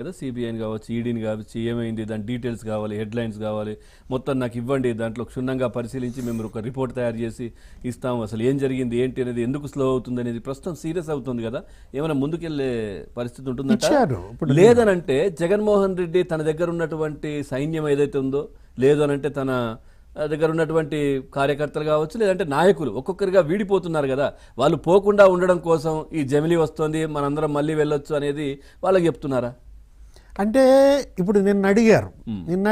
కదా సిబిఐని కావచ్చు, ఈడీని కావచ్చు, ఏమైంది, దాని డీటెయిల్స్ కావాలి, హెడ్లైన్స్ కావాలి, మొత్తం నాకు ఇవ్వండి, దాంట్లో క్షుణ్ణంగా పరిశీలించి మేము ఒక రిపోర్ట్ తయారు చేసి ఇస్తాము, అసలు ఏం జరిగింది ఏంటి అనేది, ఎందుకు స్లో అవుతుంది అనేది ప్రస్తుతం సీరియస్ అవుతుంది కదా. ఏమైనా ముందుకెళ్లే పరిస్థితి ఉంటుందంట. లేదనంటే జగన్మోహన్ రెడ్డి తన దగ్గర ఉన్నటువంటి సైన్యం ఏదైతే ఉందో, లేదు అనంటే తన దగ్గర ఉన్నటువంటి కార్యకర్తలు కావచ్చు, లేదంటే నాయకులు ఒక్కొక్కరిగా వీడిపోతున్నారు కదా, వాళ్ళు పోకుండా ఉండడం కోసం ఈ జమిలీ వస్తుంది, మనందరం మళ్ళీ వెళ్ళొచ్చు అనేది వాళ్ళకి చెప్తున్నారా? అంటే ఇప్పుడు నిన్న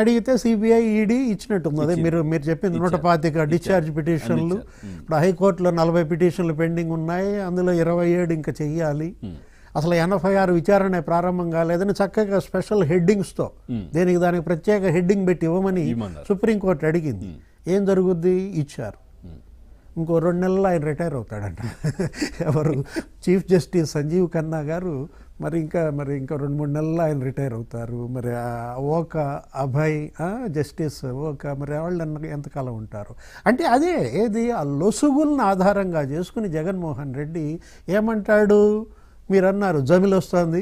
అడిగితే సిబిఐ ఈడీ ఇచ్చినట్టుంది. అదే మీరు చెప్పింది 125 డిశ్చార్జ్ పిటిషన్లు. ఇప్పుడు హైకోర్టులో 40 పిటిషన్లు పెండింగ్ ఉన్నాయి, అందులో 27 ఇంకా చెయ్యాలి. అసలు 86 విచారణ ప్రారంభం కాలేదని చక్కగా స్పెషల్ హెడ్డింగ్స్తో దానికి ప్రత్యేక హెడ్డింగ్ పెట్టి ఇవ్వమని సుప్రీంకోర్టు అడిగింది. ఏం జరుగుద్ది? ఇచ్చారు. ఇంకో 2 నెలల్లో ఆయన రిటైర్ అవుతాడంట. ఎవరు? చీఫ్ జస్టిస్ సంజీవ్ ఖన్నా గారు మరి ఇంకా 2-3 నెలల్లో ఆయన రిటైర్ అవుతారు. మరి ఓకా అభయ్ జస్టిస్ ఓకా మరి వాళ్ళు ఎంతకాలం ఉంటారు? అంటే అదే ఏది ఆ లొసుగులను ఆధారంగా చేసుకుని జగన్మోహన్ రెడ్డి ఏమంటాడు? మీరు అన్నారు జమిలి వస్తుంది,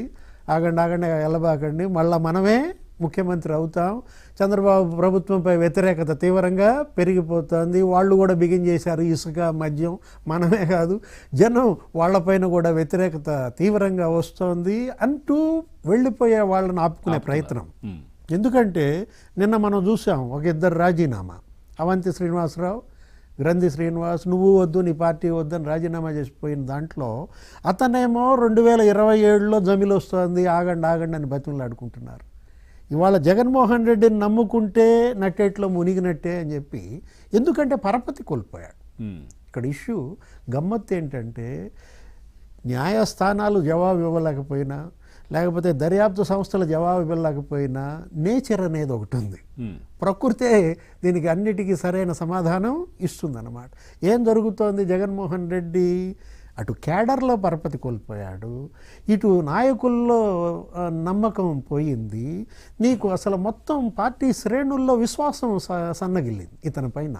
ఆగండి వెళ్ళబాకండి, మళ్ళీ మనమే ముఖ్యమంత్రి అవుతాం, చంద్రబాబు ప్రభుత్వంపై వ్యతిరేకత తీవ్రంగా పెరిగిపోతుంది, వాళ్ళు కూడా బిగిన్ చేశారు ఇసుక మద్యం, మనమే కాదు జనం వాళ్ళపైన కూడా వ్యతిరేకత తీవ్రంగా వస్తుంది అంటూ వెళ్ళిపోయే వాళ్ళని ఆపుకునే ప్రయత్నం. ఎందుకంటే నిన్న మనం చూసాం ఒక 2 రాజీనామా, అవంతి శ్రీనివాసరావు, గ్రంథి శ్రీనివాస్, నువ్వు వద్దు నీ పార్టీ వద్దని రాజీనామా చేసిపోయిన దాంట్లో అతనేమో 2027లో జమిలి వస్తుంది, ఆగండి అని బతిమలాడుకుంటున్నారు. ఇవాళ జగన్మోహన్ రెడ్డిని నమ్ముకుంటే నట్టేట్లో మునిగినట్టే అని చెప్పి, ఎందుకంటే పరపతి కోల్పోయాడు. ఇక్కడ ఇష్యూ గమ్మత్తు ఏంటంటే న్యాయస్థానాలు జవాబు ఇవ్వలేకపోయినా, లేకపోతే దర్యాప్తు సంస్థలు జవాబు ఇవ్వలేకపోయినా నేచర్ అనేది ఒకటి ఉంది, ప్రకృతే దీనికి అన్నిటికీ సరైన సమాధానం ఇస్తుందన్నమాట. ఏం జరుగుతోంది? జగన్మోహన్ రెడ్డి అటు క్యాడర్లో పరపతి కోల్పోయాడు, ఇటు నాయకుల్లో నమ్మకం పోయింది, నీకు అసలు మొత్తం పార్టీ శ్రేణుల్లో విశ్వాసం సన్నగిల్లింది ఇతని పైన.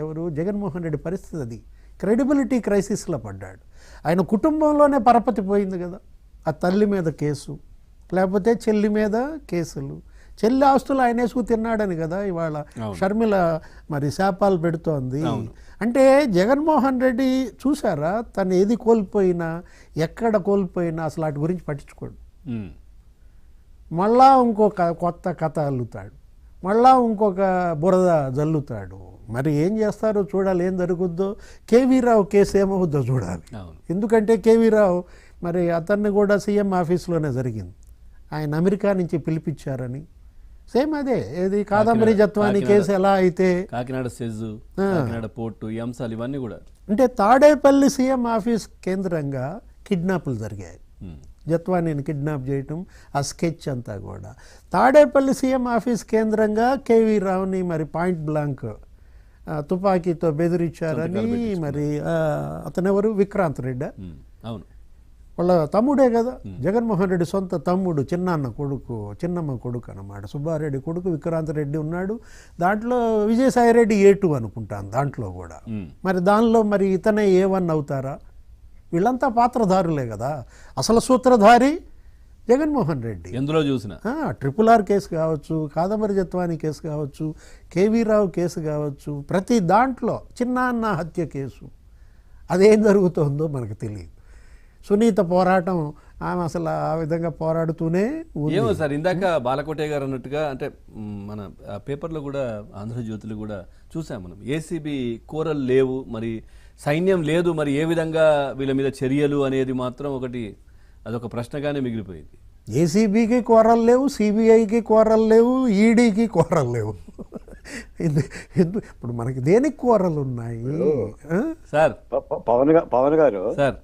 ఎవరు? జగన్మోహన్ రెడ్డి పరిస్థితి అది. క్రెడిబిలిటీ క్రైసిస్లో పడ్డాడు. ఆయన కుటుంబంలోనే పరపతి పోయింది కదా, ఆ తల్లి మీద కేసు, లేకపోతే చెల్లి మీద కేసులు, చెల్లి ఆస్తులు ఆయన వేసుకు తిన్నాడని కదా ఇవాళ షర్మిల మరి శాపాలు పెడుతోంది. అంటే జగన్మోహన్ రెడ్డి చూసారా, తను ఏది కోల్పోయినా ఎక్కడ కోల్పోయినా అసలు వాటి గురించి పట్టించుకోడు. మళ్ళా ఇంకొక కొత్త కథ అల్లుతాడు, మళ్ళా ఇంకొక బురద జల్లుతాడు. మరి ఏం చేస్తారో చూడాలి, ఏం జరుగుద్దో. కేవీ రావు కేసు ఏమవుద్దో చూడాలి. ఎందుకంటే కేవీ రావు మరి అతన్ని కూడా సీఎం ఆఫీస్లోనే జరిగింది, ఆయన అమెరికా నుంచి పిలిపించారని. సేమ్ అదే ఏది కాదంబరి జత్వాని కేసు ఎలా అయితే కాకినాడ సెజ్, కాకినాడ పోర్టు, ఈ అంశాలు ఇవన్నీ కూడా అంటే తాడేపల్లి సీఎం ఆఫీస్ కేంద్రంగా కిడ్నాపులు జరిగాయి. జత్వానీని కిడ్నాప్ చేయటం, ఆ స్కెచ్ అంతా కూడా తాడేపల్లి సీఎం ఆఫీస్ కేంద్రంగా కేవీ రావుని మరి పాయింట్ బ్లాంక్ తుపాకీతో బెదిరించారని. మరి అతనెవరు? విక్రాంత్ రెడ్డి. అవును, వాళ్ళ తమ్ముడే కదా, జగన్మోహన్ రెడ్డి సొంత తమ్ముడు, చిన్నమ్మ కొడుకు అన్నమాట. సుబ్బారెడ్డి కొడుకు విక్రాంత్ రెడ్డి ఉన్నాడు. దాంట్లో విజయసాయిరెడ్డి A2 అనుకుంటాను దాంట్లో కూడా. మరి దానిలో మరి ఇతనే A1 అవుతారా? వీళ్ళంతా పాత్రధారులే కదా. అసలు సూత్రధారి జగన్మోహన్ రెడ్డి. ఎందులో చూసినా RRR కేసు కావచ్చు, కాదంబరి జత్వాని కేసు కావచ్చు, కేవీ రావు కేసు కావచ్చు, ప్రతి దాంట్లో చిన్నాన్న హత్య కేసు, అదేం జరుగుతుందో మనకు తెలియదు. సునీత పోరాటం, ఆమె అసలు ఆ విధంగా పోరాడుతూనే ఏమో సార్. ఇందాక బాలకోటే గారు అన్నట్టుగా, అంటే మన పేపర్లో కూడా, ఆంధ్రజ్యోతిలో కూడా చూసాం మనం, ఏసీబీ కోరలు లేవు, మరి సైన్యం లేదు, మరి ఏ విధంగా వీళ్ళ మీద చర్యలు అనేది మాత్రం అదొక ప్రశ్నగానే మిగిలిపోయింది. ఏసీబీకి కోరలు లేవు, సిబిఐకి కోరలు లేవు, ఈడీకి కోరలు లేవు. ఇప్పుడు మనకి దేనికి కోరలు ఉన్నాయి సార్? పవన్ గారు సార్